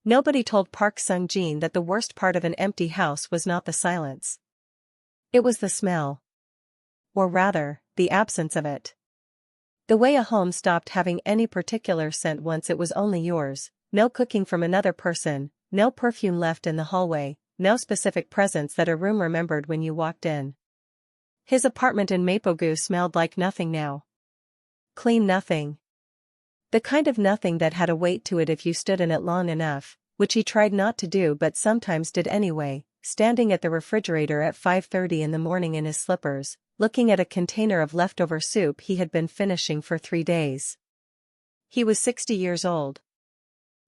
Nobody told Park Sung-jin that the worst part of an empty house was not the silence. It was the smell. Or rather, the absence of it. The way a home stopped having any particular scent once it was only yours, no cooking from another person, no perfume left in the hallway, no specific presence that a room remembered when you walked in. His apartment in Mapo-gu smelled like nothing now. Clean nothing. The kind of nothing that had a weight to it if you stood in it long enough, which he tried not to do but sometimes did anyway, standing at the refrigerator at 5:30 in the morning in his slippers, looking at a container of leftover soup he had been finishing for 3 days. He was 60 years old.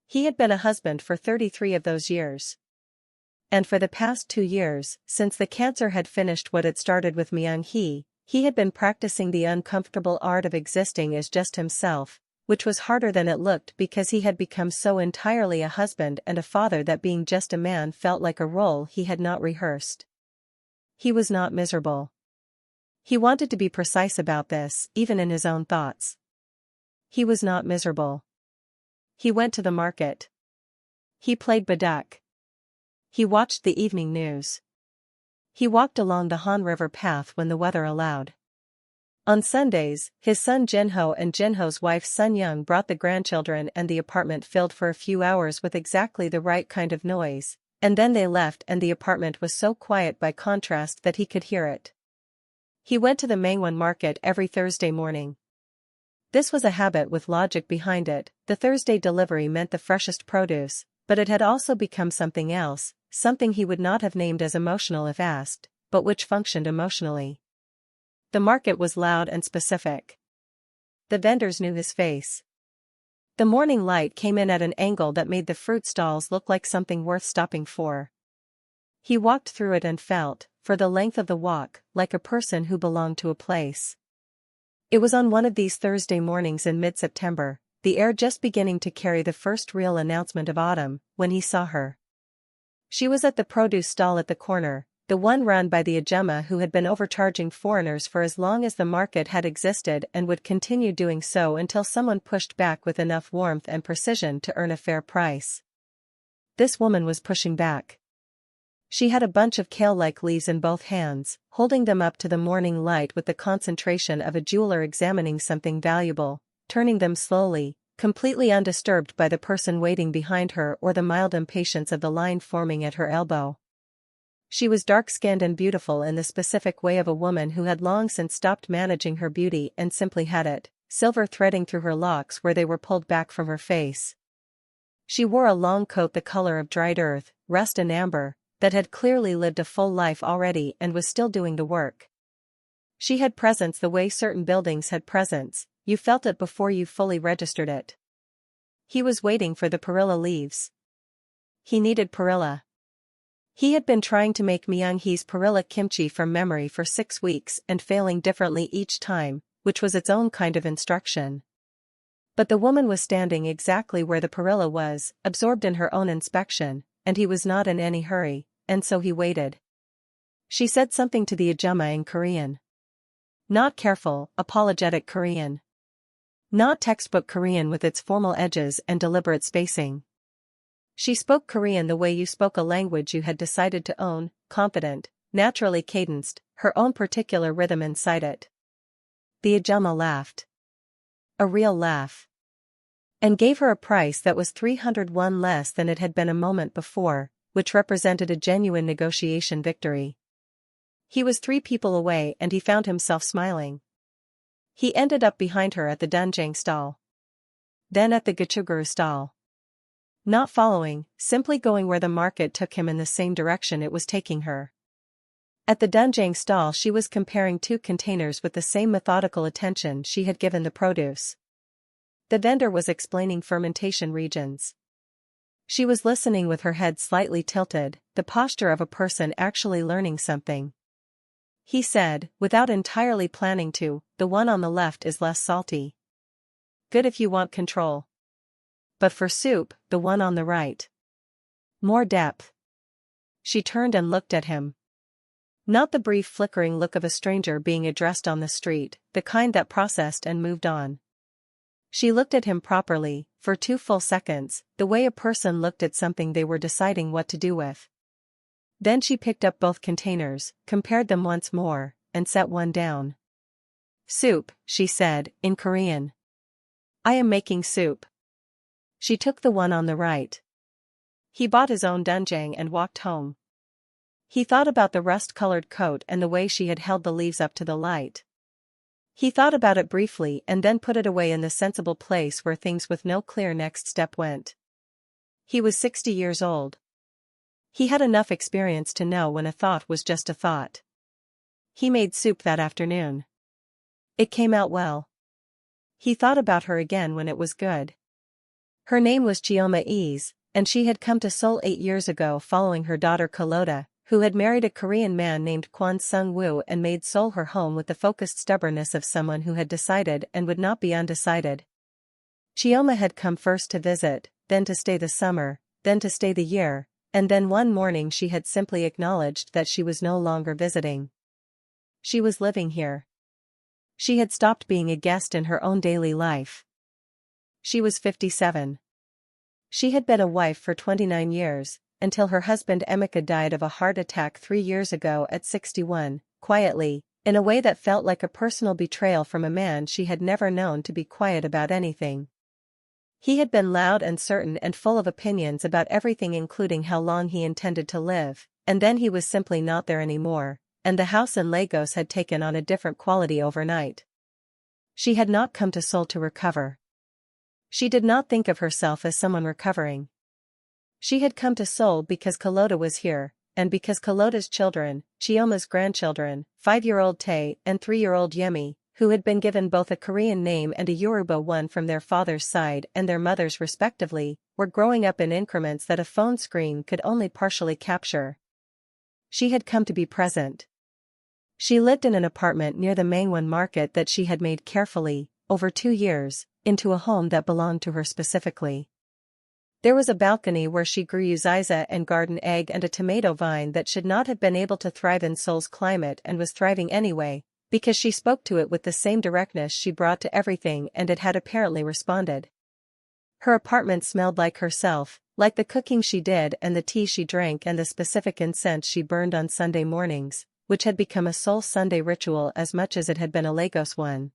He had been a husband for 33 of those years. And for the past 2 years, since the cancer had finished what it started with Myung-hee, he had been practicing the uncomfortable art of existing as just himself, which was harder than it looked because he had become so entirely a husband and a father that being just a man felt like a role he had not rehearsed. He was not miserable. He wanted to be precise about this, even in his own thoughts. He was not miserable. He went to the market. He played baduk. He watched the evening news. He walked along the Han River path when the weather allowed. On Sundays, his son Jinho and Jinho's wife Sun-young brought the grandchildren and the apartment filled for a few hours with exactly the right kind of noise, and then they left and the apartment was so quiet by contrast that he could hear it. He went to the Mangwon market every Thursday morning. This was a habit with logic behind it. The Thursday delivery meant the freshest produce, but it had also become something else, something he would not have named as emotional if asked, but which functioned emotionally. The market was loud and specific. The vendors knew his face. The morning light came in at an angle that made the fruit stalls look like something worth stopping for. He walked through it and felt, for the length of the walk, like a person who belonged to a place. It was on one of these Thursday mornings in mid-September, the air just beginning to carry the first real announcement of autumn, when he saw her. She was at the produce stall at the corner, the one run by the Ajumma who had been overcharging foreigners for as long as the market had existed and would continue doing so until someone pushed back with enough warmth and precision to earn a fair price. This woman was pushing back. She had a bunch of kale-like leaves in both hands, holding them up to the morning light with the concentration of a jeweler examining something valuable, turning them slowly, completely undisturbed by the person waiting behind her or the mild impatience of the line forming at her elbow. She was dark-skinned and beautiful in the specific way of a woman who had long since stopped managing her beauty and simply had it, silver threading through her locks where they were pulled back from her face. She wore a long coat the color of dried earth, rust and amber, that had clearly lived a full life already and was still doing the work. She had presence the way certain buildings had presence, you felt it before you fully registered it. He was waiting for the perilla leaves. He needed perilla. He had been trying to make Myung-hee's perilla kimchi from memory for 6 weeks and failing differently each time, which was its own kind of instruction. But the woman was standing exactly where the perilla was, absorbed in her own inspection, and he was not in any hurry, and so he waited. She said something to the Ajumma in Korean. Not careful, apologetic Korean. Not textbook Korean with its formal edges and deliberate spacing. She spoke Korean the way you spoke a language you had decided to own, confident, naturally cadenced, her own particular rhythm inside it. The Ajumma laughed. A real laugh. And gave her a price that was 301 less than it had been a moment before, which represented a genuine negotiation victory. He was 3 people away and he found himself smiling. He ended up behind her at the Doenjang stall. Then at the Gachuguru stall. Not following, simply going where the market took him in the same direction it was taking her. At the Doenjang stall she was comparing 2 containers with the same methodical attention she had given the produce. The vendor was explaining fermentation regions. She was listening with her head slightly tilted, the posture of a person actually learning something. He said, without entirely planning to, the one on the left is less salty. Good if you want control. But for soup, the one on the right. More depth. She turned and looked at him. Not the brief flickering look of a stranger being addressed on the street, the kind that processed and moved on. She looked at him properly, for 2 full seconds, the way a person looked at something they were deciding what to do with. Then she picked up both containers, compared them once more, and set one down. "Soup," she said, in Korean. "I am making soup." She took the one on the right. He bought his own doenjang and walked home. He thought about the rust-colored coat and the way she had held the leaves up to the light. He thought about it briefly and then put it away in the sensible place where things with no clear next step went. He was 60 years old. He had enough experience to know when a thought was just a thought. He made soup that afternoon. It came out well. He thought about her again when it was good. Her name was Chioma Eze, and she had come to Seoul 8 years ago following her daughter Kalota, who had married a Korean man named Kwon Sung-woo and made Seoul her home with the focused stubbornness of someone who had decided and would not be undecided. Chioma had come first to visit, then to stay the summer, then to stay the year, and then one morning she had simply acknowledged that she was no longer visiting. She was living here. She had stopped being a guest in her own daily life. She was 57. She had been a wife for 29 years, until her husband Emeka died of a heart attack 3 years ago at 61, quietly, in a way that felt like a personal betrayal from a man she had never known to be quiet about anything. He had been loud and certain and full of opinions about everything, including how long he intended to live, and then he was simply not there anymore, and the house in Lagos had taken on a different quality overnight. She had not come to Seoul to recover. She did not think of herself as someone recovering. She had come to Seoul because Kalota was here, and because Kalota's children, Chioma's grandchildren, 5-year-old Tae and 3-year-old Yemi, who had been given both a Korean name and a Yoruba one from their father's side and their mother's respectively, were growing up in increments that a phone screen could only partially capture. She had come to be present. She lived in an apartment near the Mangwon market that she had made carefully, over 2 years, into a home that belonged to her specifically. There was a balcony where she grew Adaeze and garden egg and a tomato vine that should not have been able to thrive in Seoul's climate and was thriving anyway, because she spoke to it with the same directness she brought to everything and it had apparently responded. Her apartment smelled like herself, like the cooking she did and the tea she drank and the specific incense she burned on Sunday mornings, which had become a Seoul Sunday ritual as much as it had been a Lagos one.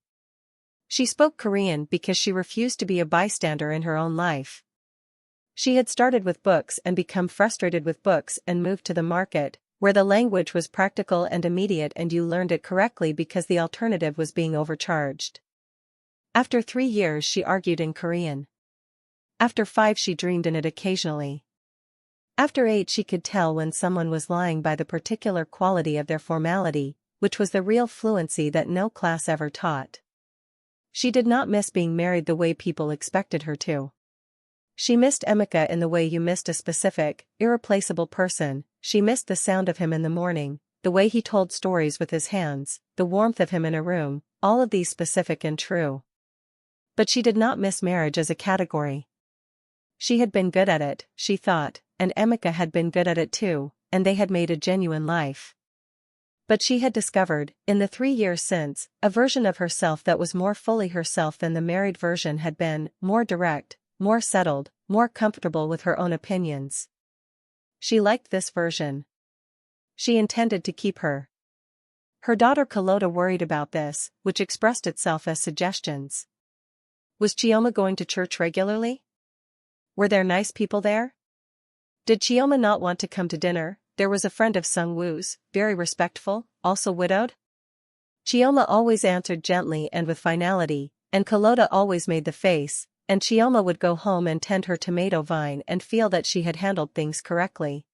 She spoke Korean because she refused to be a bystander in her own life. She had started with books and become frustrated with books and moved to the market, where the language was practical and immediate and you learned it correctly because the alternative was being overcharged. After 3 years she argued in Korean. After 5 she dreamed in it occasionally. After 8 she could tell when someone was lying by the particular quality of their formality, which was the real fluency that no class ever taught. She did not miss being married the way people expected her to. She missed Emeka in the way you missed a specific, irreplaceable person. She missed the sound of him in the morning, the way he told stories with his hands, the warmth of him in a room, all of these specific and true. But she did not miss marriage as a category. She had been good at it, she thought, and Emeka had been good at it too, and they had made a genuine life. But she had discovered, in the 3 years since, a version of herself that was more fully herself than the married version had been, more direct, more settled, more comfortable with her own opinions. She liked this version. She intended to keep her. Her daughter Kalota worried about this, which expressed itself as suggestions. Was Chioma going to church regularly? Were there nice people there? Did Chioma not want to come to dinner? There was a friend of Sung-woo's, very respectful, also widowed. Chioma always answered gently and with finality, and Kalota always made the face, and Chioma would go home and tend her tomato vine and feel that she had handled things correctly.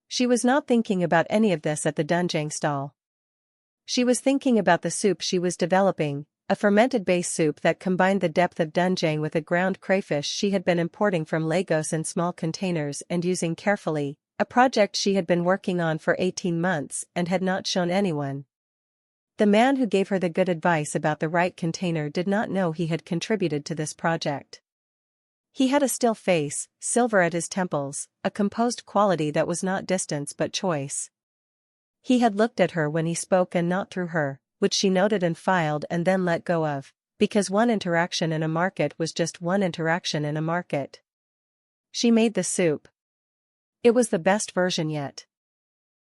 She was not thinking about any of this at the Doenjang stall. She was thinking about the soup she was developing, a fermented base soup that combined the depth of Doenjang with a ground crayfish she had been importing from Lagos in small containers and using carefully, a project she had been working on for 18 months and had not shown anyone. The man who gave her the good advice about the right container did not know he had contributed to this project. He had a still face, silver at his temples, a composed quality that was not distance but choice. He had looked at her when he spoke and not through her, which she noted and filed and then let go of, because one interaction in a market was just one interaction in a market. She made the soup. It was the best version yet.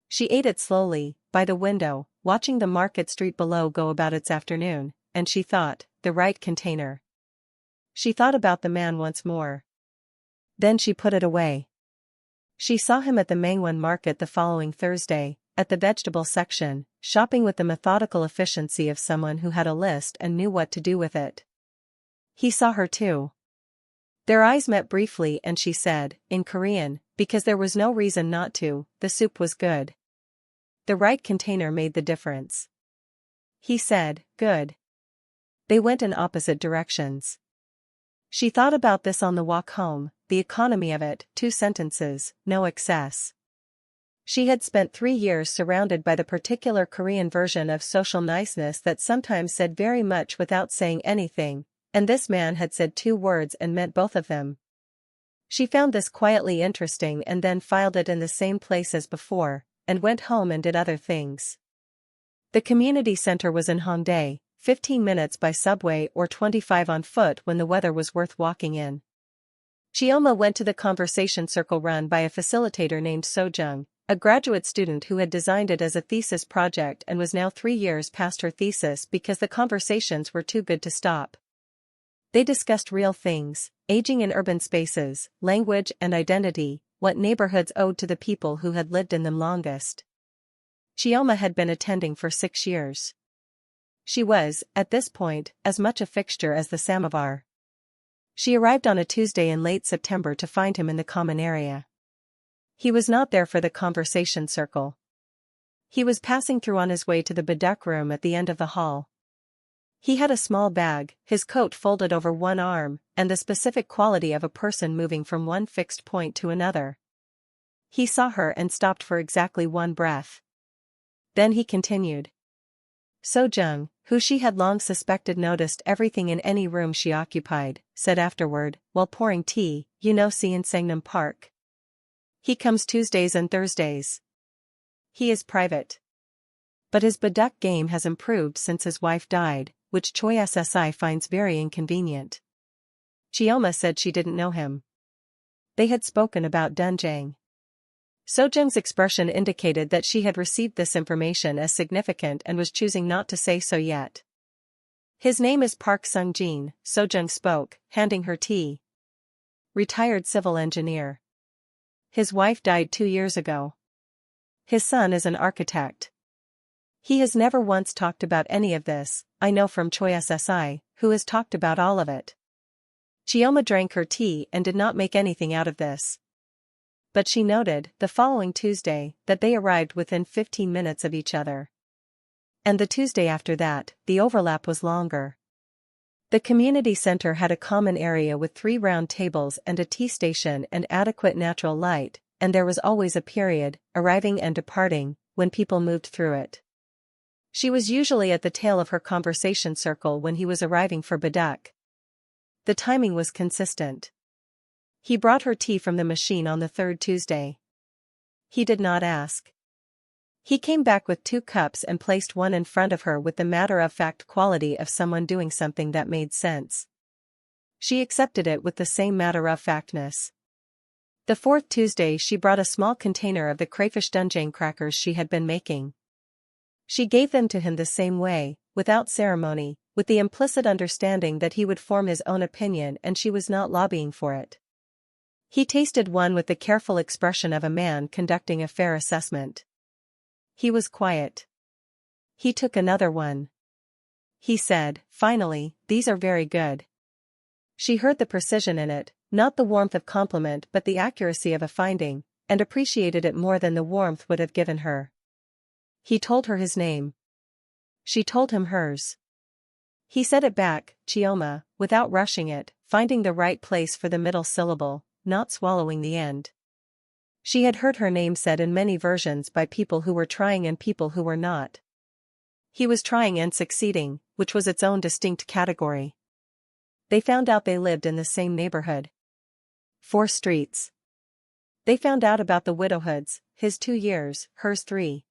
She ate it slowly, by the window, watching the market street below go about its afternoon, and she thought, the right container. She thought about the man once more. Then she put it away. She saw him at the Mangwon market the following Thursday, at the vegetable section, shopping with the methodical efficiency of someone who had a list and knew what to do with it. He saw her too. Their eyes met briefly and she said, in Korean, because there was no reason not to, the soup was good. The right container made the difference. He said, good. They went in opposite directions. She thought about this on the walk home, the economy of it, 2 sentences, no excess. She had spent 3 years surrounded by the particular Korean version of social niceness that sometimes said very much without saying anything, and this man had said 2 words and meant both of them. She found this quietly interesting and then filed it in the same place as before, and went home and did other things. The community center was in Hongdae, 15 minutes by subway or 25 on foot when the weather was worth walking in. Chioma went to the conversation circle run by a facilitator named Sojung, a graduate student who had designed it as a thesis project and was now 3 years past her thesis because the conversations were too good to stop. They discussed real things, aging in urban spaces, language and identity, what neighborhoods owed to the people who had lived in them longest. Chioma had been attending for 6 years. She was, at this point, as much a fixture as the samovar. She arrived on a Tuesday in late September to find him in the common area. He was not there for the conversation circle. He was passing through on his way to the biduk room at the end of the hall. He had a small bag, his coat folded over one arm, and the specific quality of a person moving from one fixed point to another. He saw her and stopped for exactly one breath. Then he continued. Sojung, who she had long suspected noticed everything in any room she occupied, said afterward, while pouring tea, you know in Sangnam Park. He comes Tuesdays and Thursdays. He is private. But his biduk game has improved since his wife died, which Choi SSI finds very inconvenient. Chioma said she didn't know him. They had spoken about Doenjang. Sojung's expression indicated that she had received this information as significant and was choosing not to say so yet. His name is Park Sung-jin, Sojung spoke, handing her tea. Retired civil engineer. His wife died 2 years ago. His son is an architect. He has never once talked about any of this, I know from Choi SSI, who has talked about all of it. Chioma drank her tea and did not make anything out of this. But she noted, the following Tuesday, that they arrived within 15 minutes of each other. And the Tuesday after that, the overlap was longer. The community center had a common area with 3 round tables and a tea station and adequate natural light, and there was always a period, arriving and departing, when people moved through it. She was usually at the tail of her conversation circle when he was arriving for biduk. The timing was consistent. He brought her tea from the machine on the 3rd Tuesday. He did not ask. He came back with 2 cups and placed one in front of her with the matter-of-fact quality of someone doing something that made sense. She accepted it with the same matter-of-factness. The 4th Tuesday she brought a small container of the crayfish doenjang crackers she had been making. She gave them to him the same way, without ceremony, with the implicit understanding that he would form his own opinion and she was not lobbying for it. He tasted one with the careful expression of a man conducting a fair assessment. He was quiet. He took another one. He said, finally, these are very good. She heard the precision in it, not the warmth of compliment but the accuracy of a finding, and appreciated it more than the warmth would have given her. He told her his name. She told him hers. He said it back, Chioma, without rushing it, finding the right place for the middle syllable, not swallowing the end. She had heard her name said in many versions by people who were trying and people who were not. He was trying and succeeding, which was its own distinct category. They found out they lived in the same neighborhood. 4 streets. They found out about the widowhoods, his 2 years, hers 3.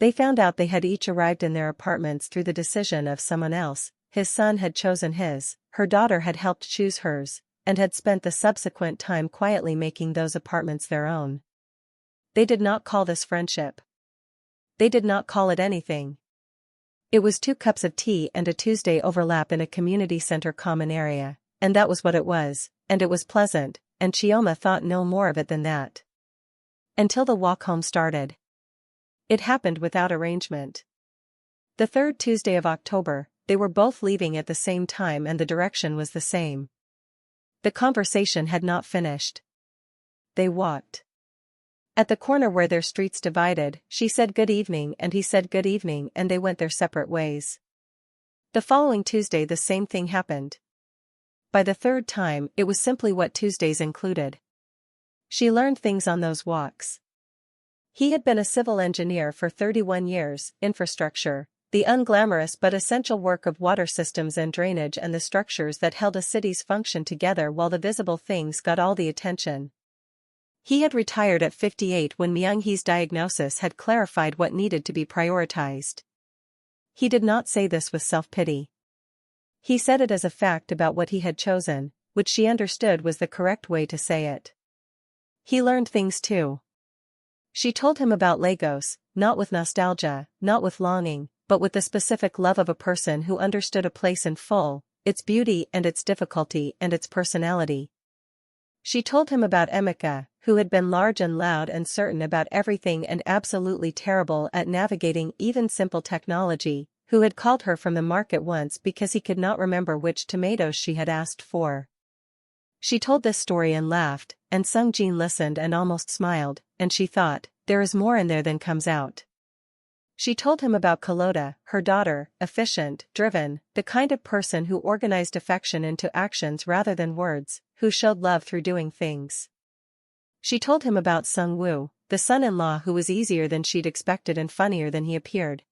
They found out they had each arrived in their apartments through the decision of someone else, his son had chosen his, her daughter had helped choose hers, and had spent the subsequent time quietly making those apartments their own. They did not call this friendship. They did not call it anything. It was 2 cups of tea and a Tuesday overlap in a community center common area, and that was what it was, and it was pleasant, and Chioma thought no more of it than that. Until the walk home started. It happened without arrangement. The 3rd Tuesday of October, they were both leaving at the same time and the direction was the same. The conversation had not finished. They walked. At the corner where their streets divided, she said good evening and he said good evening and they went their separate ways. The following Tuesday the same thing happened. By the 3rd time, it was simply what Tuesdays included. She learned things on those walks. He had been a civil engineer for 31 years, infrastructure, the unglamorous but essential work of water systems and drainage and the structures that held a city's function together while the visible things got all the attention. He had retired at 58 when Myung-hee's diagnosis had clarified what needed to be prioritized. He did not say this with self-pity. He said it as a fact about what he had chosen, which she understood was the correct way to say it. He learned things too. She told him about Lagos, not with nostalgia, not with longing, but with the specific love of a person who understood a place in full, its beauty and its difficulty and its personality. She told him about Emeka, who had been large and loud and certain about everything and absolutely terrible at navigating even simple technology, who had called her from the market once because he could not remember which tomatoes she had asked for. She told this story and laughed, and Sung-jin listened and almost smiled, and she thought, there is more in there than comes out. She told him about Kalota, her daughter, efficient, driven, the kind of person who organized affection into actions rather than words, who showed love through doing things. She told him about Sung-woo, the son-in-law who was easier than she'd expected and funnier than he appeared.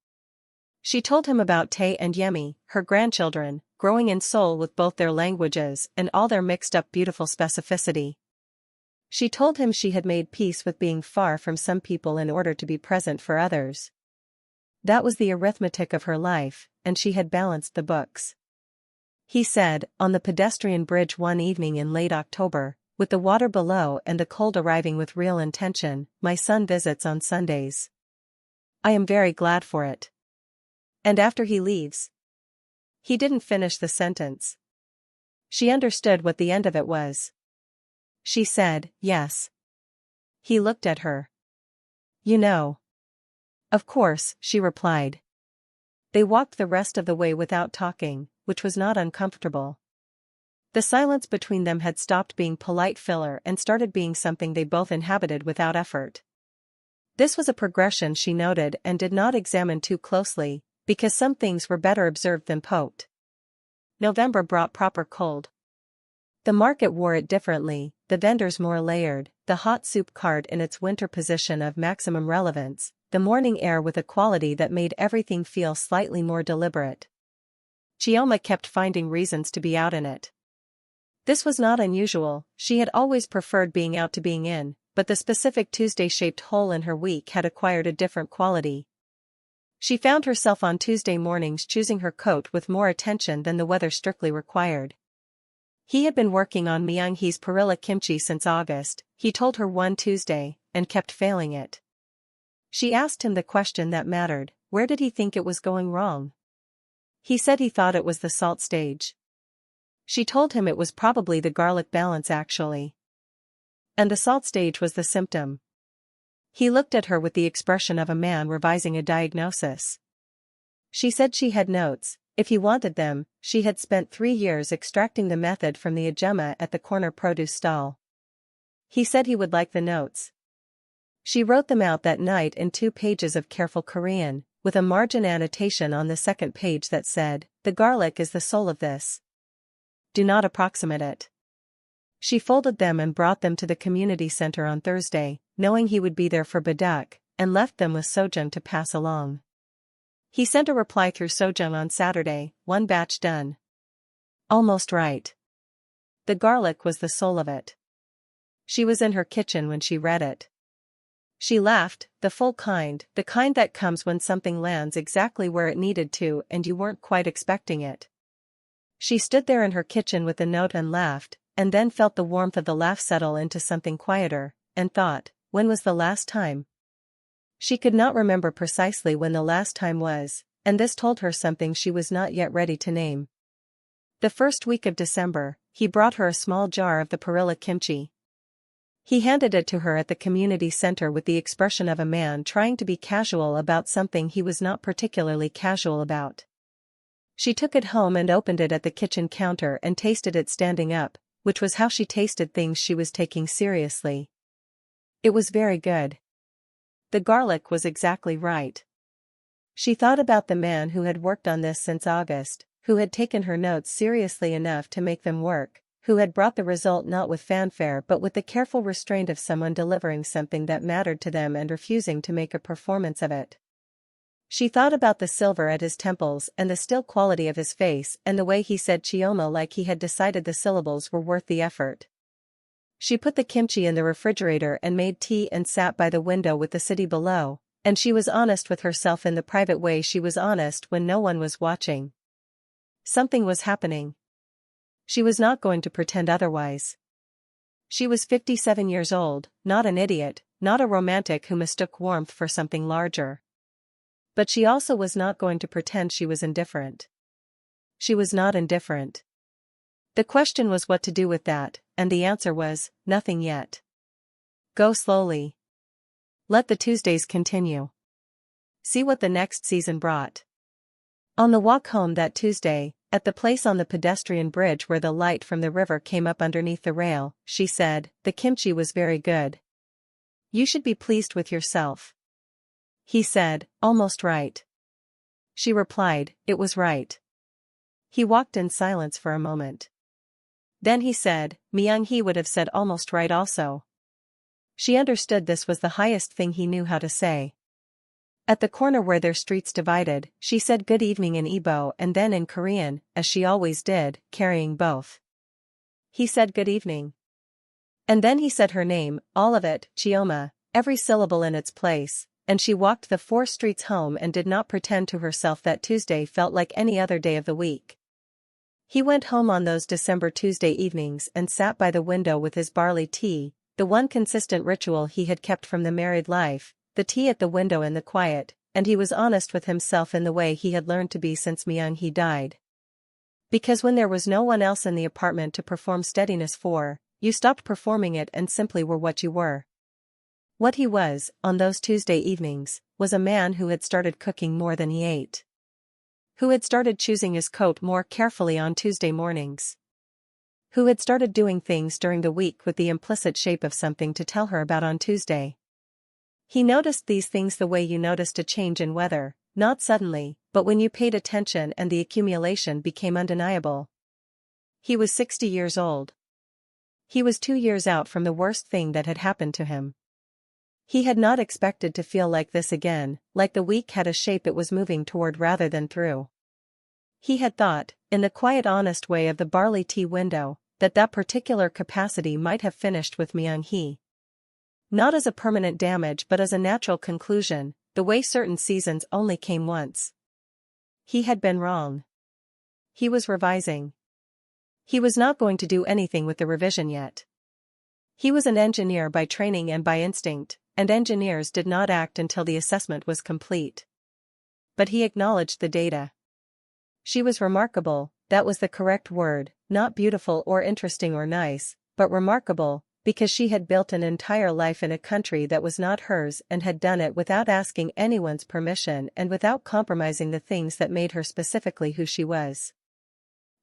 She told him about Tae and Yemi, her grandchildren, growing in Seoul with both their languages and all their mixed-up beautiful specificity. She told him she had made peace with being far from some people in order to be present for others. That was the arithmetic of her life, and she had balanced the books. He said, on the pedestrian bridge one evening in late October, with the water below and the cold arriving with real intention, my son visits on Sundays. I am very glad for it. And after he leaves? He didn't finish the sentence. She understood what the end of it was. She said, yes. He looked at her. You know. Of course, she replied. They walked the rest of the way without talking, which was not uncomfortable. The silence between them had stopped being polite filler and started being something they both inhabited without effort. This was a progression she noted and did not examine too closely, because some things were better observed than poked. November brought proper cold. The market wore it differently, the vendors more layered, the hot soup cart in its winter position of maximum relevance, the morning air with a quality that made everything feel slightly more deliberate. Chioma kept finding reasons to be out in it. This was not unusual, she had always preferred being out to being in, but the specific Tuesday-shaped hole in her week had acquired a different quality. She found herself on Tuesday mornings choosing her coat with more attention than the weather strictly required. He had been working on Myung-hee's perilla kimchi since August, he told her one Tuesday, and kept failing it. She asked him the question that mattered, where did he think it was going wrong? He said he thought it was the salt stage. She told him it was probably the garlic balance actually. And the salt stage was the symptom. He looked at her with the expression of a man revising a diagnosis. She said she had notes, if he wanted them, she had spent 3 years extracting the method from the ajema at the corner produce stall. He said he would like the notes. She wrote them out that night in 2 pages of careful Korean, with a margin annotation on the second page that said, the garlic is the soul of this. Do not approximate it. She folded them and brought them to the community center on Thursday, knowing he would be there for Baduk, and left them with Sojung to pass along. He sent a reply through Sojung on Saturday, 1 batch done. Almost right. The garlic was the soul of it. She was in her kitchen when she read it. She laughed, the full kind, the kind that comes when something lands exactly where it needed to and you weren't quite expecting it. She stood there in her kitchen with the note and laughed, and then felt the warmth of the laugh settle into something quieter, and thought, when was the last time? She could not remember precisely when the last time was, and this told her something she was not yet ready to name. The first week of December, he brought her a small jar of the perilla kimchi. He handed it to her at the community center with the expression of a man trying to be casual about something he was not particularly casual about. She took it home and opened it at the kitchen counter and tasted it standing up, which was how she tasted things she was taking seriously. It was very good. The garlic was exactly right. She thought about the man who had worked on this since August, who had taken her notes seriously enough to make them work, who had brought the result not with fanfare but with the careful restraint of someone delivering something that mattered to them and refusing to make a performance of it. She thought about the silver at his temples and the still quality of his face and the way he said Chioma like he had decided the syllables were worth the effort. She put the kimchi in the refrigerator and made tea and sat by the window with the city below, and she was honest with herself in the private way she was honest when no one was watching. Something was happening. She was not going to pretend otherwise. She was 57 years old, not an idiot, not a romantic who mistook warmth for something larger. But she also was not going to pretend she was indifferent. She was not indifferent. The question was what to do with that, and the answer was, nothing yet. Go slowly. Let the Tuesdays continue. See what the next season brought. On the walk home that Tuesday, at the place on the pedestrian bridge where the light from the river came up underneath the rail, she said, "The kimchi was very good. You should be pleased with yourself." He said, "Almost right." She replied, "It was right." He walked in silence for a moment. Then he said, "Myung-hee would have said almost right also." She understood this was the highest thing he knew how to say. At the corner where their streets divided, she said good evening in Igbo and then in Korean, as she always did, carrying both. He said good evening. And then he said her name, all of it, Chioma, every syllable in its place, and she walked the 4 streets home and did not pretend to herself that Tuesday felt like any other day of the week. He went home on those December Tuesday evenings and sat by the window with his barley tea, the one consistent ritual he had kept from the married life, the tea at the window in the quiet, and he was honest with himself in the way he had learned to be since Myung-hee died. Because when there was no one else in the apartment to perform steadiness for, you stopped performing it and simply were what you were. What he was, on those Tuesday evenings, was a man who had started cooking more than he ate. Who had started choosing his coat more carefully on Tuesday mornings. Who had started doing things during the week with the implicit shape of something to tell her about on Tuesday. He noticed these things the way you noticed a change in weather, not suddenly, but when you paid attention and the accumulation became undeniable. He was 60 years old. He was 2 years out from the worst thing that had happened to him. He had not expected to feel like this again, like the week had a shape it was moving toward rather than through. He had thought, in the quiet honest way of the barley tea window, that particular capacity might have finished with Myung-hee. Not as a permanent damage but as a natural conclusion, the way certain seasons only came once. He had been wrong. He was revising. He was not going to do anything with the revision yet. He was an engineer by training and by instinct, and engineers did not act until the assessment was complete. But he acknowledged the data. She was remarkable, that was the correct word, not beautiful or interesting or nice, but remarkable, because she had built an entire life in a country that was not hers and had done it without asking anyone's permission and without compromising the things that made her specifically who she was.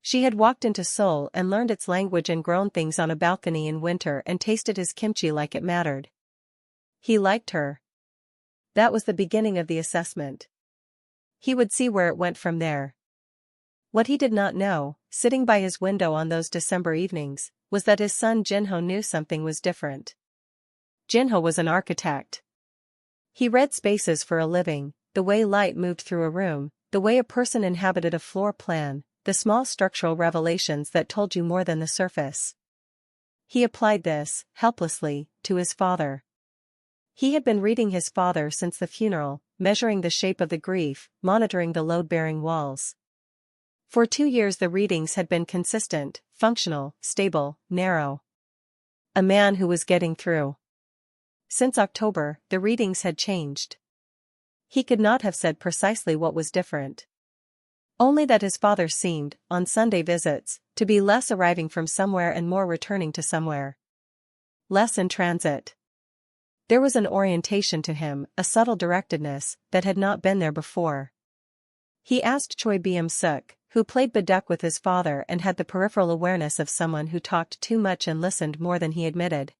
She had walked into Seoul and learned its language and grown things on a balcony in winter and tasted his kimchi like it mattered. He liked her. That was the beginning of the assessment. He would see where it went from there. What he did not know, sitting by his window on those December evenings, was that his son Jinho knew something was different. Jinho was an architect. He read spaces for a living, the way light moved through a room, the way a person inhabited a floor plan, the small structural revelations that told you more than the surface. He applied this, helplessly, to his father. He had been reading his father since the funeral, measuring the shape of the grief, monitoring the load-bearing walls. For 2 years the readings had been consistent, functional, stable, narrow. A man who was getting through. Since October, the readings had changed. He could not have said precisely what was different. Only that his father seemed, on Sunday visits, to be less arriving from somewhere and more returning to somewhere. Less in transit. There was an orientation to him, a subtle directedness, that had not been there before. He asked Choi Byum-suk, who played Baduk with his father and had the peripheral awareness of someone who talked too much and listened more than he admitted.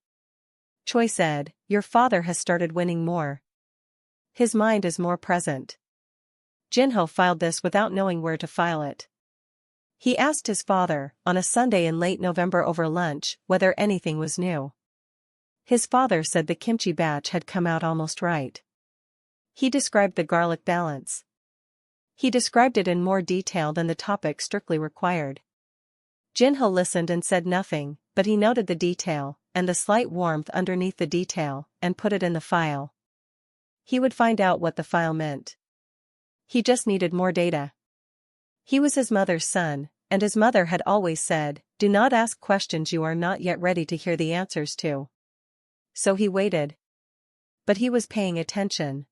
Choi said, "Your father has started winning more. His mind is more present." Jinho filed this without knowing where to file it. He asked his father, on a Sunday in late November over lunch, whether anything was new. His father said the kimchi batch had come out almost right. He described the garlic balance. He described it in more detail than the topic strictly required. Jinho listened and said nothing, but he noted the detail, and the slight warmth underneath the detail, and put it in the file. He would find out what the file meant. He just needed more data. He was his mother's son, and his mother had always said, "Do not ask questions you are not yet ready to hear the answers to." So he waited. But he was paying attention.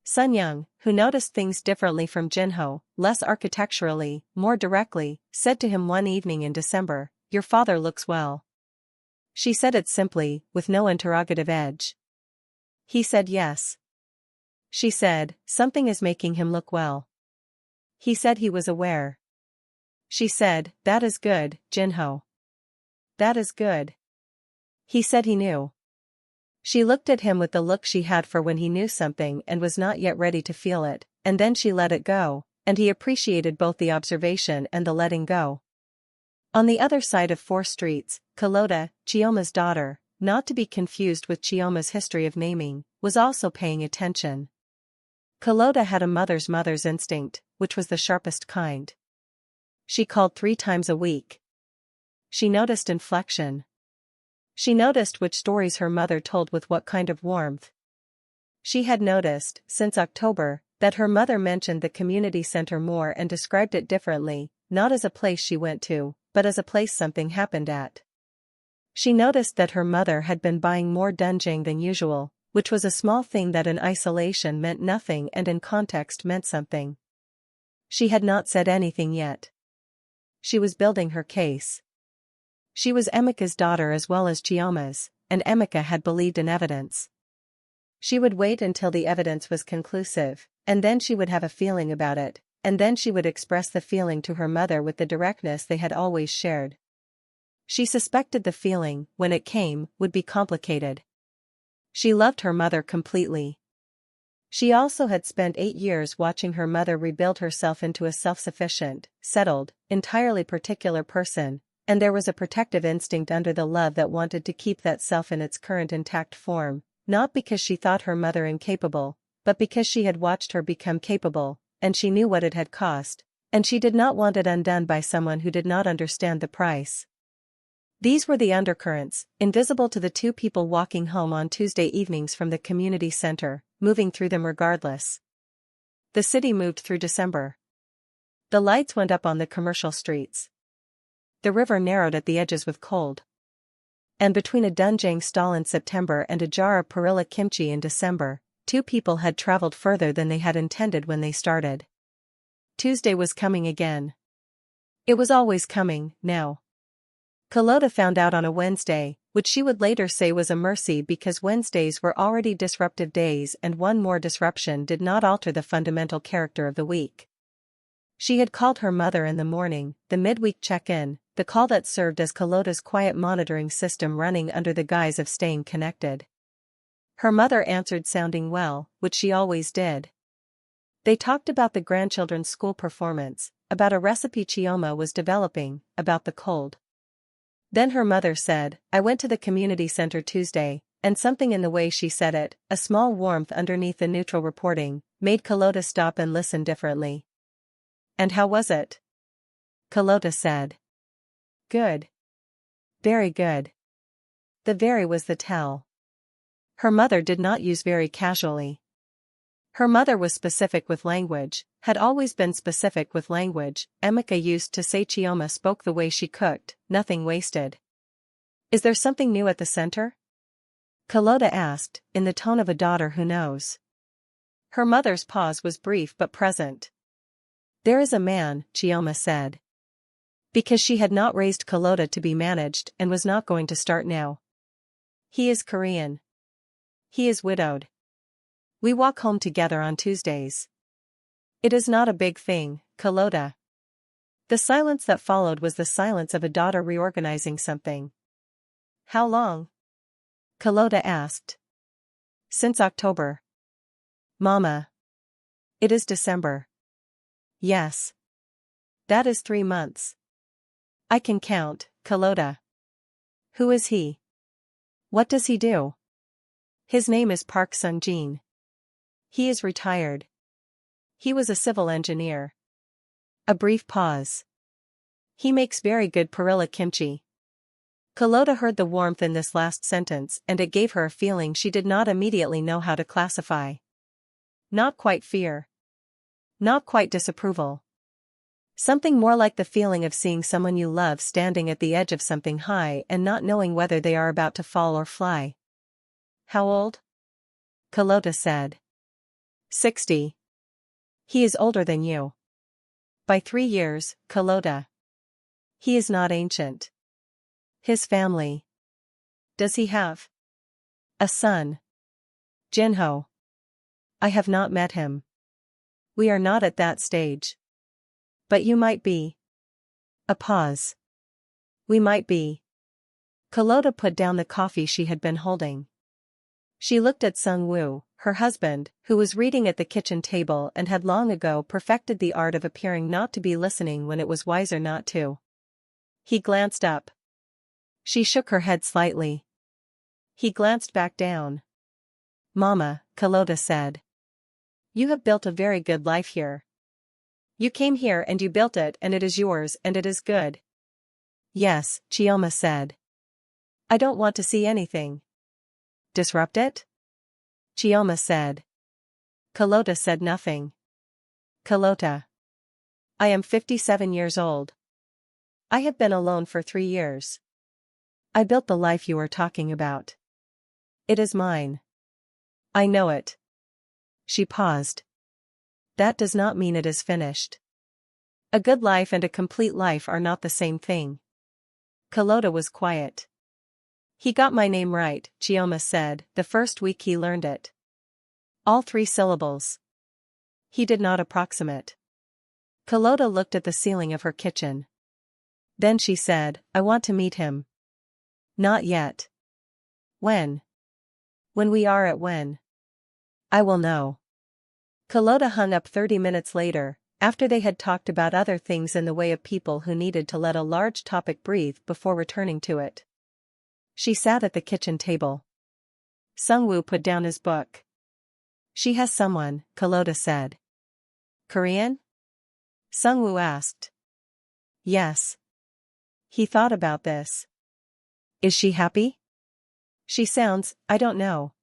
Sun Young, who noticed things differently from Jinho, less architecturally, more directly, said to him one evening in December, "Your father looks well." She said it simply, with no interrogative edge. He said yes. She said, "Something is making him look well." He said he was aware. She said, "That is good, Jinho. That is good." He said he knew. She looked at him with the look she had for when he knew something and was not yet ready to feel it, and then she let it go, and he appreciated both the observation and the letting go. On the other side of 4 streets, Kalota, Chioma's daughter, not to be confused with Chioma's history of naming, was also paying attention. Kalota had a mother's instinct, which was the sharpest kind. She called 3 times a week. She noticed inflection. She noticed which stories her mother told with what kind of warmth. She had noticed, since October, that her mother mentioned the community center more and described it differently, not as a place she went to, but as a place something happened at. She noticed that her mother had been buying more doenjang than usual, which was a small thing that in isolation meant nothing and in context meant something. She had not said anything yet. She was building her case. She was Emika's daughter as well as Chioma's, and Emika had believed in evidence. She would wait until the evidence was conclusive, and then she would have a feeling about it, and then she would express the feeling to her mother with the directness they had always shared. She suspected the feeling, when it came, would be complicated. She loved her mother completely. She also had spent 8 years watching her mother rebuild herself into a self-sufficient, settled, entirely particular person, and there was a protective instinct under the love that wanted to keep that self in its current intact form, not because she thought her mother incapable, but because she had watched her become capable, and she knew what it had cost, and she did not want it undone by someone who did not understand the price. These were the undercurrents, invisible to the 2 people walking home on Tuesday evenings from the community center, moving through them regardless. The city moved through December. The lights went up on the commercial streets. The river narrowed at the edges with cold. And between a doenjang stall in September and a jar of perilla kimchi in December, 2 people had traveled further than they had intended when they started. Tuesday was coming again. It was always coming, now. Kalota found out on a Wednesday, which she would later say was a mercy because Wednesdays were already disruptive days and one more disruption did not alter the fundamental character of the week. She had called her mother in the morning, the midweek check-in, the call that served as Kalota's quiet monitoring system running under the guise of staying connected. Her mother answered sounding well, which she always did. They talked about the grandchildren's school performance, about a recipe Chioma was developing, about the cold. Then her mother said, "I went to the community center Tuesday," and something in the way she said it, a small warmth underneath the neutral reporting, made Kalota stop and listen differently. "And how was it?" Kalota said. "Good. Very good." The very was the tell. Her mother did not use very casually. Her mother was specific with language, had always been specific with language. Emeka used to say Chioma spoke the way she cooked, nothing wasted. Is there something new at the center? Kalota asked, in the tone of a daughter who knows. Her mother's pause was brief but present. There is a man, Chioma said. Because she had not raised Kalota to be managed and was not going to start now. He is Korean. He is widowed. We walk home together on Tuesdays. It is not a big thing, Kalota. The silence that followed was the silence of a daughter reorganizing something. How long? Kalota asked. Since October. Mama. It is December. Yes. That is 3 months. I can count, Kalota. Who is he? What does he do? His name is Park Sung-jin. He is retired. He was a civil engineer. A brief pause. He makes very good perilla kimchi. Kalota heard the warmth in this last sentence and it gave her a feeling she did not immediately know how to classify. Not quite fear. Not quite disapproval. Something more like the feeling of seeing someone you love standing at the edge of something high and not knowing whether they are about to fall or fly. How old? Kalota said. 60. He is older than you. By 3 years, Kalota. He is not ancient. His family. Does he have a son? Jinho. I have not met him. We are not at that stage. But you might be. A pause. We might be. Kalota put down the coffee she had been holding. She looked at Sung-woo, her husband, who was reading at the kitchen table and had long ago perfected the art of appearing not to be listening when it was wiser not to. He glanced up. She shook her head slightly. He glanced back down. Mama, Kalota said. You have built a very good life here. You came here and you built it and it is yours and it is good. Yes, Chioma said. I don't want to see anything. Disrupt it? Chioma said. Kalota said nothing. Kalota. I am 57 years old. I have been alone for 3 years. I built the life you are talking about. It is mine. I know it. She paused. That does not mean it is finished. A good life and a complete life are not the same thing. Kalota was quiet. He got my name right, Chioma said, the first week he learned it. All 3 syllables. He did not approximate. Kalota looked at the ceiling of her kitchen. Then she said, I want to meet him. Not yet. When? When we are at when. I will know. Kalota hung up 30 minutes later, after they had talked about other things in the way of people who needed to let a large topic breathe before returning to it. She sat at the kitchen table. Sung-woo put down his book. She has someone, Kalota said. Korean? Sung-woo asked. Yes. He thought about this. Is she happy? She sounds, I don't know.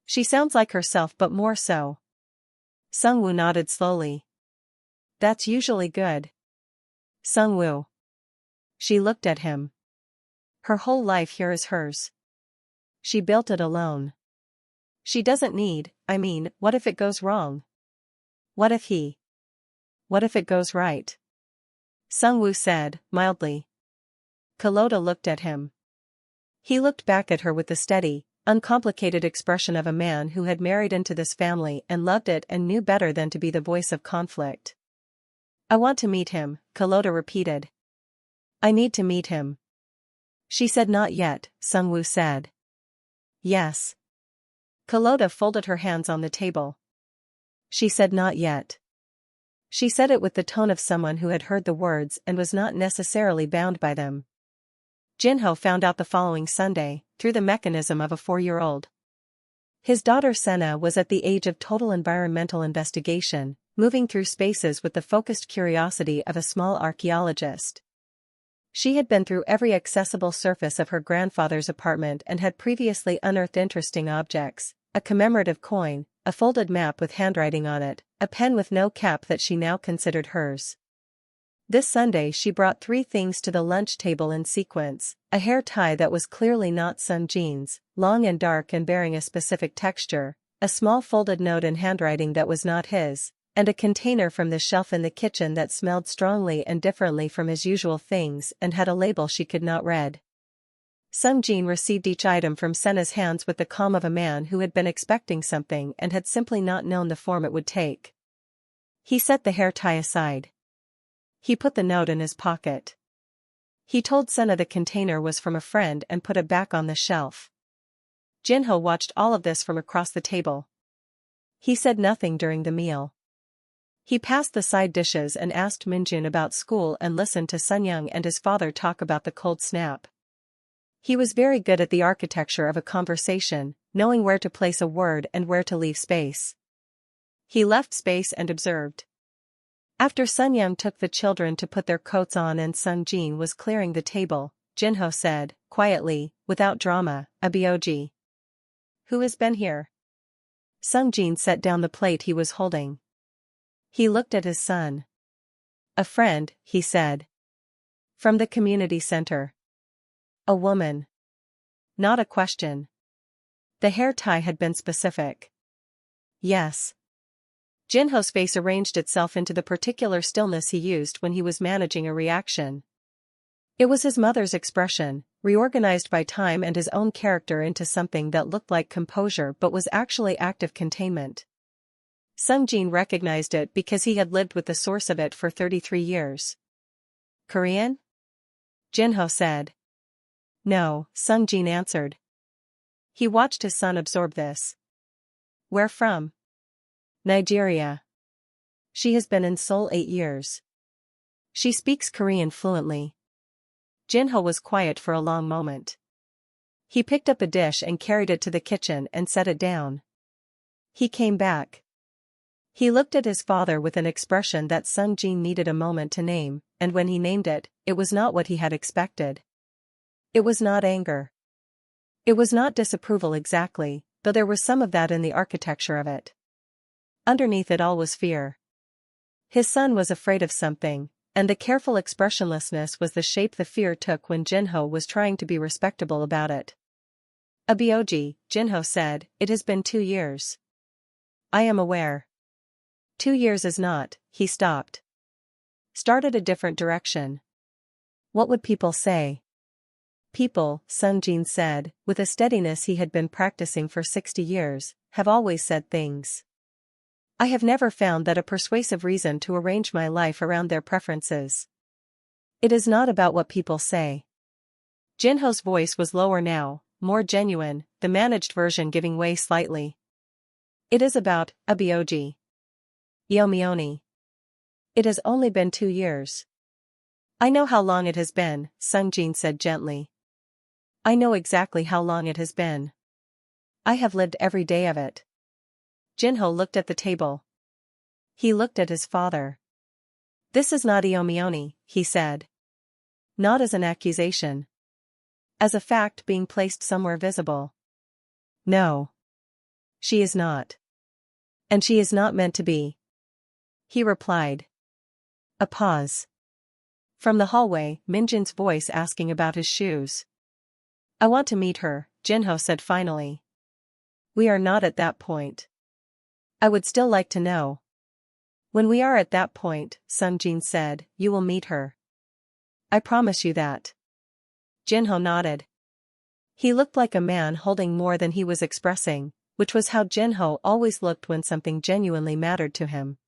She sounds like herself but more so. Sung-woo nodded slowly. That's usually good. Sung-woo. She looked at him. Her whole life here is hers. She built it alone. She doesn't need, what if it goes wrong? What if it goes right? Sung-woo said, mildly. Kalota looked at him. He looked back at her with the steady, uncomplicated expression of a man who had married into this family and loved it and knew better than to be the voice of conflict. I want to meet him, Kalota repeated. I need to meet him. She said not yet, Sung-woo said. Yes. Kalota folded her hands on the table. She said not yet. She said it with the tone of someone who had heard the words and was not necessarily bound by them. Jinho found out the following Sunday, through the mechanism of a 4-year-old. His daughter Senna was at the age of total environmental investigation, moving through spaces with the focused curiosity of a small archaeologist. She had been through every accessible surface of her grandfather's apartment and had previously unearthed interesting objects, a commemorative coin, a folded map with handwriting on it, a pen with no cap that she now considered hers. This Sunday she brought 3 things to the lunch table in sequence: a hair tie that was clearly not Sung-jin's, long and dark and bearing a specific texture, a small folded note in handwriting that was not his, and a container from the shelf in the kitchen that smelled strongly and differently from his usual things and had a label she could not read. Sung-jin received each item from Senna's hands with the calm of a man who had been expecting something and had simply not known the form it would take. He set the hair tie aside. He put the note in his pocket. He told Senna the container was from a friend and put it back on the shelf. Jinho watched all of this from across the table. He said nothing during the meal. He passed the side dishes and asked Minjun about school and listened to Sunyoung and his father talk about the cold snap. He was very good at the architecture of a conversation, knowing where to place a word and where to leave space. He left space and observed. After Sunyoung took the children to put their coats on and Sung-jin was clearing the table, Jinho said, quietly, without drama, "Aboji. Who has been here?" Sung-jin set down the plate he was holding. He looked at his son. "A friend," he said. "From the community center." "A woman." Not a question. The hair tie had been specific. "Yes." Jinho's face arranged itself into the particular stillness he used when he was managing a reaction. It was his mother's expression, reorganized by time and his own character into something that looked like composure but was actually active containment. Sung-jin recognized it because he had lived with the source of it for 33 years. "Korean?" Jinho said. "No," Sung-jin answered. He watched his son absorb this. "Where from?" "Nigeria. She has been in Seoul 8 years. She speaks Korean fluently." Jinho was quiet for a long moment. He picked up a dish and carried it to the kitchen and set it down. He came back. He looked at his father with an expression that Sung-jin needed a moment to name, and when he named it, it was not what he had expected. It was not anger. It was not disapproval exactly, though there was some of that in the architecture of it. Underneath it all was fear. His son was afraid of something, and the careful expressionlessness was the shape the fear took when Jinho was trying to be respectable about it. "Aboji," Jinho said, "it has been 2 years. I am aware. 2 years is not," he stopped. Started a different direction. "What would people say?" "People," Sung-jin said, with a steadiness he had been practicing for 60 years, "have always said things. I have never found that a persuasive reason to arrange my life around their preferences. It is not about what people say." Jinho's voice was lower now, more genuine, the managed version giving way slightly. "It is about, Aboji. Yomioni. It has only been 2 years. "I know how long it has been," Sung-jin said gently. "I know exactly how long it has been. I have lived every day of it." Jinho looked at the table. He looked at his father. "This is not Yomioni," he said. Not as an accusation. As a fact being placed somewhere visible. "No. She is not. And she is not meant to be," he replied. A pause. From the hallway, Minjin's voice asking about his shoes. "I want to meet her," Jinho said finally. "We are not at that point. I would still like to know." "When we are at that point," Sung-jin said, "you will meet her. I promise you that." Jinho nodded. He looked like a man holding more than he was expressing, which was how Jinho always looked when something genuinely mattered to him.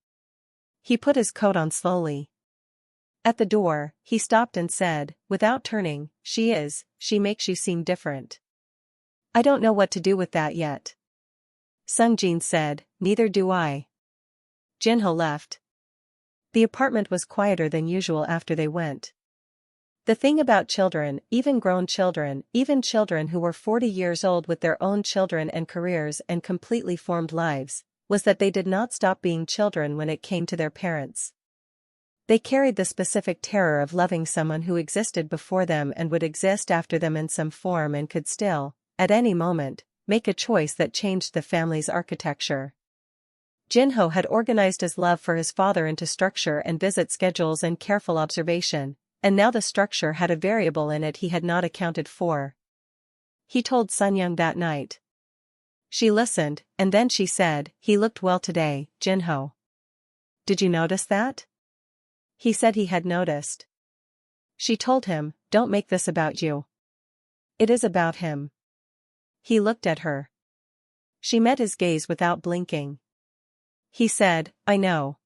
He put his coat on slowly. At the door, he stopped and said, without turning, she makes you seem different." "I don't know what to do with that yet." Sung-jin said, "Neither do I." Jinho left. The apartment was quieter than usual after they went. The thing about children, even grown children, even children who were 40 years old with their own children and careers and completely formed lives, was that they did not stop being children when it came to their parents. They carried the specific terror of loving someone who existed before them and would exist after them in some form and could still, at any moment, make a choice that changed the family's architecture. Jinho had organized his love for his father into structure and visit schedules and careful observation, and now the structure had a variable in it he had not accounted for. He told Sun-young that night. She listened, and then she said, "He looked well today, Jinho. Did you notice that?" He said he had noticed. She told him, "Don't make this about you. It is about him." He looked at her. She met his gaze without blinking. He said, "I know.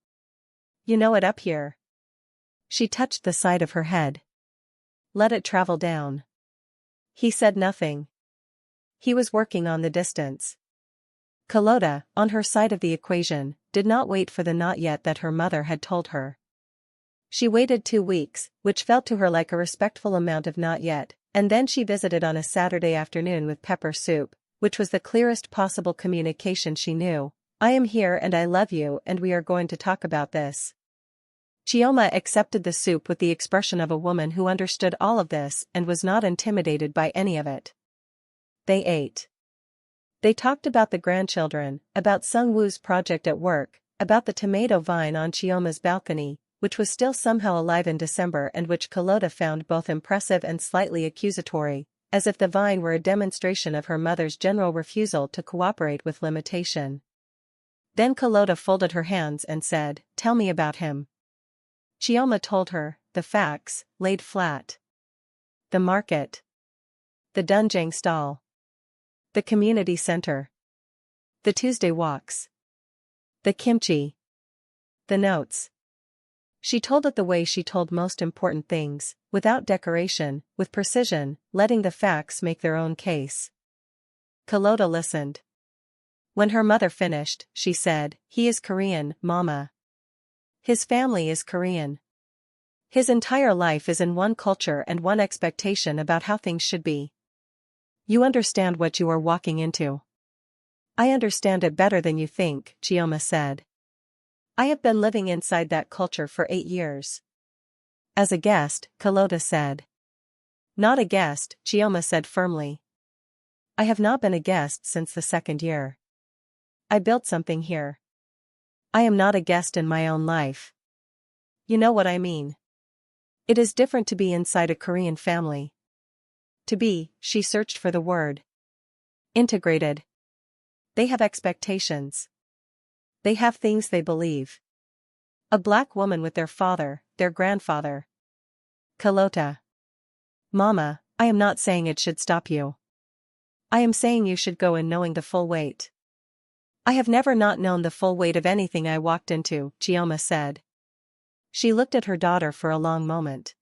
You know it up here." She touched the side of her head. "Let it travel down." He said nothing. He was working on the distance. Carlotta, on her side of the equation, did not wait for the not yet that her mother had told her. She waited 2 weeks, which felt to her like a respectful amount of not yet, and then she visited on a Saturday afternoon with pepper soup, which was the clearest possible communication she knew. "I am here and I love you and we are going to talk about this." Chioma accepted the soup with the expression of a woman who understood all of this and was not intimidated by any of it. They ate. They talked about the grandchildren, about Sung-woo's project at work, about the tomato vine on Chioma's balcony, which was still somehow alive in December and which Carlotta found both impressive and slightly accusatory, as if the vine were a demonstration of her mother's general refusal to cooperate with limitation. Then Carlotta folded her hands and said, "Tell me about him." Chioma told her, the facts, laid flat. The market. The Doenjang stall. The community center. The Tuesday walks. The kimchi. The notes. She told it the way she told most important things, without decoration, with precision, letting the facts make their own case. Carlotta listened. When her mother finished, she said, "He is Korean, Mama. His family is Korean. His entire life is in one culture and one expectation about how things should be. You understand what you are walking into." "I understand it better than you think," Chioma said. "I have been living inside that culture for 8 years. As a guest," Carlotta said. "Not a guest," Chioma said firmly. "I have not been a guest since the 2nd year. I built something here. I am not a guest in my own life. You know what I mean. It is different to be inside a Korean family. To be," she searched for the word. "Integrated. They have expectations. They have things they believe. A black woman with their father, their grandfather." Carlotta. "Mama, I am not saying it should stop you. I am saying you should go in knowing the full weight." "I have never not known the full weight of anything I walked into," Chioma said. She looked at her daughter for a long moment.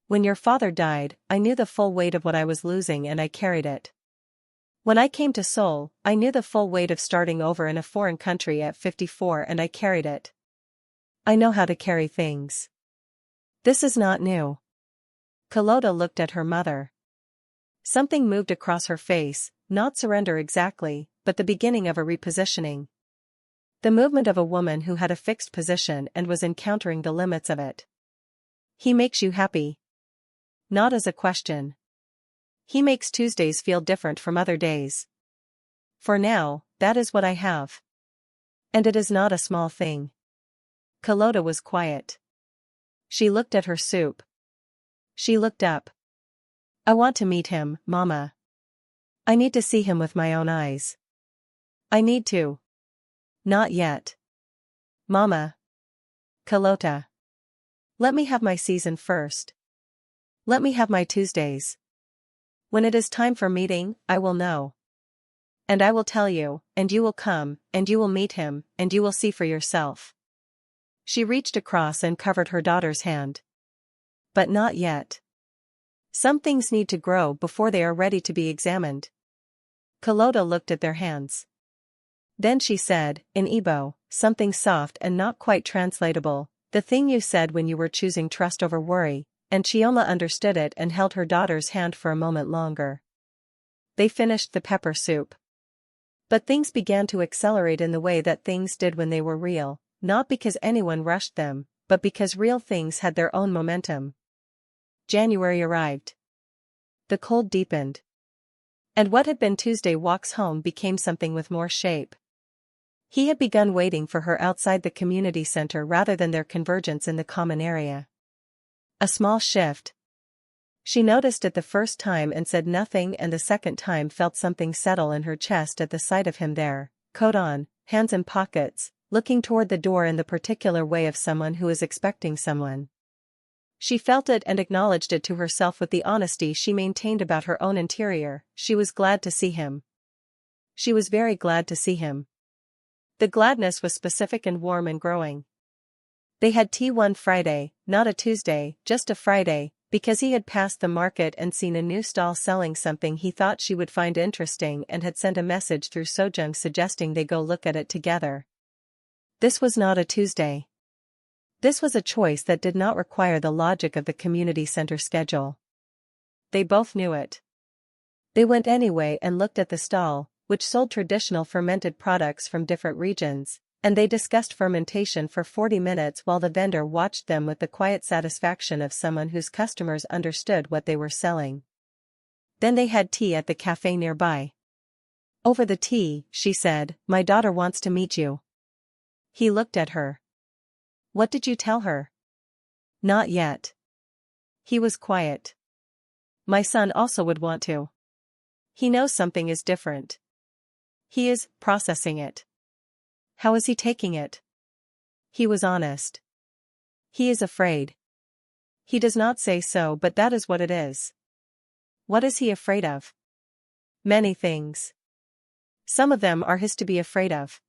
"When your father died, I knew the full weight of what I was losing and I carried it. When I came to Seoul, I knew the full weight of starting over in a foreign country at 54 and I carried it. I know how to carry things. This is not new." Carlotta looked at her mother. Something moved across her face, not surrender exactly, but the beginning of a repositioning. The movement of a woman who had a fixed position and was encountering the limits of it. "He makes you happy." Not as a question. "He makes Tuesdays feel different from other days. For now, that is what I have. And it is not a small thing." Carlotta was quiet. She looked at her soup. She looked up. "I want to meet him, Mama. I need to see him with my own eyes. I need to." "Not yet. Mama." Carlotta. "Let me have my season first. Let me have my Tuesdays. When it is time for meeting, I will know. And I will tell you, and you will come, and you will meet him, and you will see for yourself." She reached across and covered her daughter's hand. "But not yet. Some things need to grow before they are ready to be examined." Carlotta looked at their hands. Then she said, in Igbo, something soft and not quite translatable, "The thing you said when you were choosing trust over worry," and Chioma understood it and held her daughter's hand for a moment longer. They finished the pepper soup. But things began to accelerate in the way that things did when they were real, not because anyone rushed them, but because real things had their own momentum. January arrived. The cold deepened. And what had been Tuesday walks home became something with more shape. He had begun waiting for her outside the community center rather than their convergence in the common area. A small shift. She noticed it the first time and said nothing, and the second time felt something settle in her chest at the sight of him there, coat on, hands in pockets, looking toward the door in the particular way of someone who is expecting someone. She felt it and acknowledged it to herself with the honesty she maintained about her own interior. She was glad to see him. She was very glad to see him. The gladness was specific and warm and growing. They had tea one Friday, not a Tuesday, just a Friday, because he had passed the market and seen a new stall selling something he thought she would find interesting and had sent a message through Sojung suggesting they go look at it together. This was not a Tuesday. This was a choice that did not require the logic of the community center schedule. They both knew it. They went anyway and looked at the stall, which sold traditional fermented products from different regions, and they discussed fermentation for 40 minutes while the vendor watched them with the quiet satisfaction of someone whose customers understood what they were selling. Then they had tea at the cafe nearby. Over the tea, she said, "My daughter wants to meet you." He looked at her. "What did you tell her?" "Not yet." He was quiet. "My son also would want to. He knows something is different. He is processing it." "How is he taking it?" He was honest. "He is afraid. He does not say so, but that is what it is." "What is he afraid of?" "Many things. Some of them are his to be afraid of.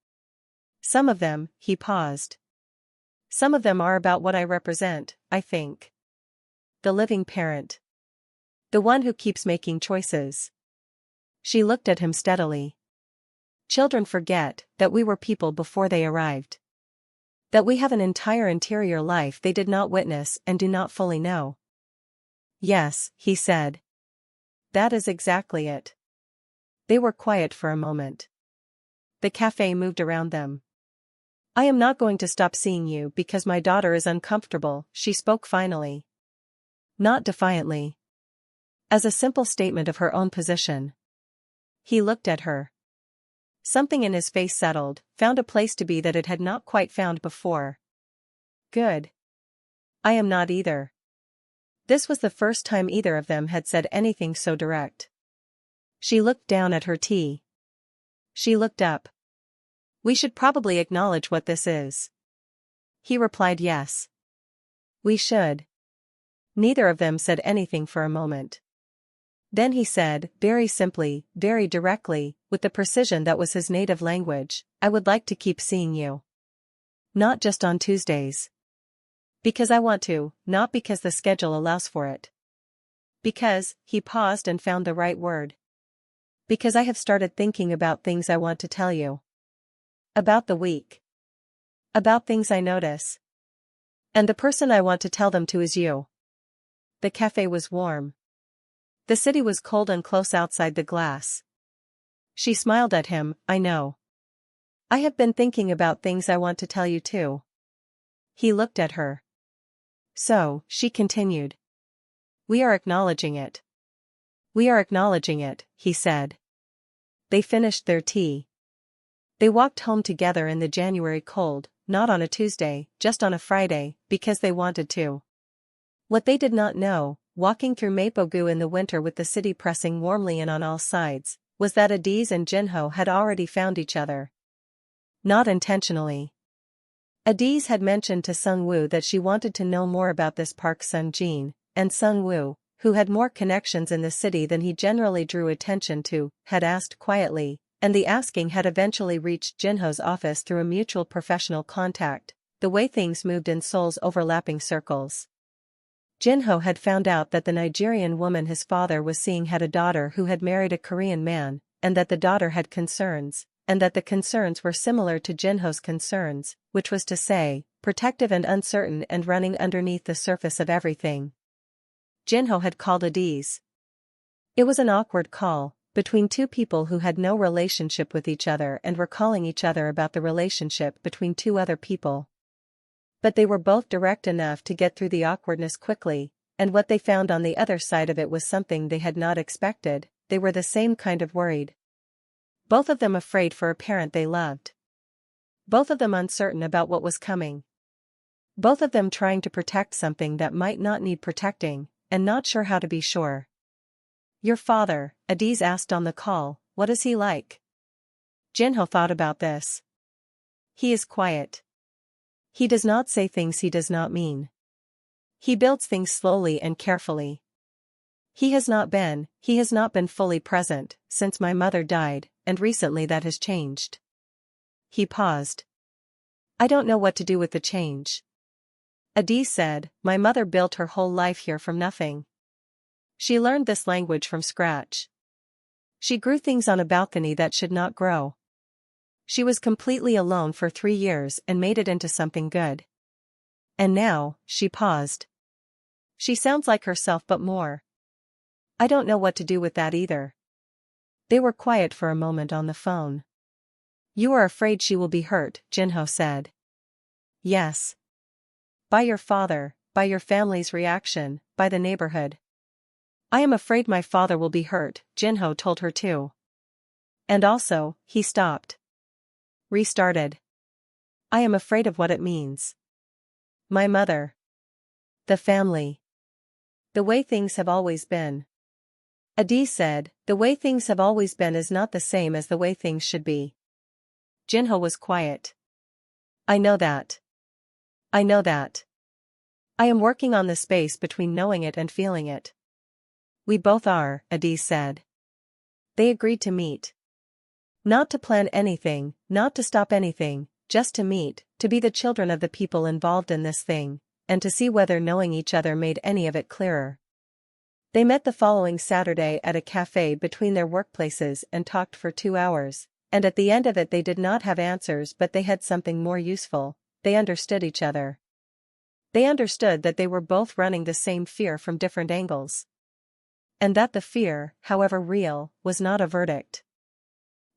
Some of them," he paused. "Some of them are about what I represent, I think. The living parent. The one who keeps making choices." She looked at him steadily. "Children forget that we were people before they arrived. That we have an entire interior life they did not witness and do not fully know." "Yes," he said. "That is exactly it." They were quiet for a moment. The cafe moved around them. "I am not going to stop seeing you because my daughter is uncomfortable," she spoke finally. Not defiantly. As a simple statement of her own position. He looked at her. Something in his face settled, found a place to be that it had not quite found before. "Good. I am not either." This was the first time either of them had said anything so direct. She looked down at her tea. She looked up. "We should probably acknowledge what this is." He replied yes. "We should." Neither of them said anything for a moment. Then he said, very simply, very directly, with the precision that was his native language, "I would like to keep seeing you. Not just on Tuesdays. Because I want to, not because the schedule allows for it. Because," he paused and found the right word. "Because I have started thinking about things I want to tell you. About the week. About things I notice. And the person I want to tell them to is you." The cafe was warm. The city was cold and close outside the glass. She smiled at him. "I know. I have been thinking about things I want to tell you too." He looked at her. "So," she continued. "We are acknowledging it." "We are acknowledging it," he said. They finished their tea. They walked home together in the January cold, not on a Tuesday, just on a Friday, because they wanted to. What they did not know, walking through Mapo-gu in the winter with the city pressing warmly in on all sides, was that Adaeze and Jinho had already found each other. Not intentionally. Adaeze had mentioned to Sung-woo that she wanted to know more about this Park Sung-jin, and Sung-woo, who had more connections in the city than he generally drew attention to, had asked quietly, and the asking had eventually reached Jinho's office through a mutual professional contact, the way things moved in Seoul's overlapping circles. Jinho had found out that the Nigerian woman his father was seeing had a daughter who had married a Korean man, and that the daughter had concerns, and that the concerns were similar to Jinho's concerns, which was to say, protective and uncertain and running underneath the surface of everything. Jinho had called Adaeze. It was an awkward call, between two people who had no relationship with each other and were calling each other about the relationship between two other people. But they were both direct enough to get through the awkwardness quickly, and what they found on the other side of it was something they had not expected. They were the same kind of worried. Both of them afraid for a parent they loved. Both of them uncertain about what was coming. Both of them trying to protect something that might not need protecting, and not sure how to be sure. Your father, Adaeze asked on the call, what is he like? Jinho thought about this. He is quiet. He does not say things he does not mean. He builds things slowly and carefully. He has not been fully present since my mother died, and recently that has changed. He paused. I don't know what to do with the change. Adaeze said, my mother built her whole life here from nothing. She learned this language from scratch. She grew things on a balcony that should not grow. She was completely alone for 3 years and made it into something good. And now, she paused. She sounds like herself but more. I don't know what to do with that either. They were quiet for a moment on the phone. You are afraid she will be hurt, Jinho said. Yes. By your father, by your family's reaction, by the neighborhood. I am afraid my father will be hurt, Jinho told her too. And also, he stopped. Restarted. I am afraid of what it means. My mother. The family. The way things have always been. Adaeze said, the way things have always been is not the same as the way things should be. Jinho was quiet. I know that. I know that. I am working on the space between knowing it and feeling it. We both are, Adaeze said. They agreed to meet. Not to plan anything, not to stop anything, just to meet, to be the children of the people involved in this thing, and to see whether knowing each other made any of it clearer. They met the following Saturday at a cafe between their workplaces and talked for 2 hours, and at the end of it they did not have answers but they had something more useful. They understood each other. They understood that they were both running the same fear from different angles. And that the fear, however real, was not a verdict.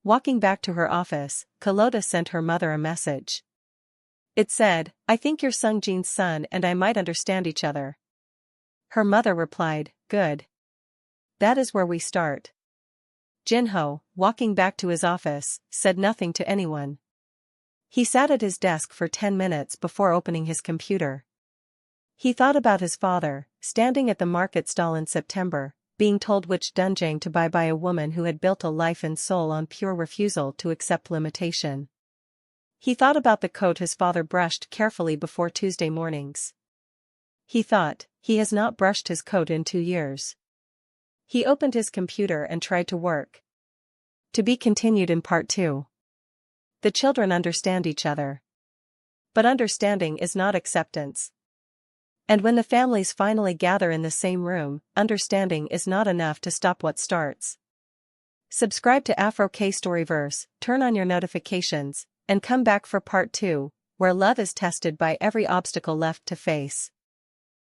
Walking back to her office, Carlota sent her mother a message. It said, I think you're Sung-jin's son and I might understand each other. Her mother replied, good. That is where we start. Jinho, walking back to his office, said nothing to anyone. He sat at his desk for 10 minutes before opening his computer. He thought about his father, standing at the market stall in September, being told which Doenjang to buy by a woman who had built a life in Seoul on pure refusal to accept limitation. He thought about the coat his father brushed carefully before Tuesday mornings. He thought, he has not brushed his coat in 2 years. He opened his computer and tried to work. To be continued in part 2. The children understand each other. But understanding is not acceptance. And when the families finally gather in the same room, understanding is not enough to stop what starts. Subscribe to Afro-K Storyverse, turn on your notifications, and come back for part 2, where love is tested by every obstacle left to face.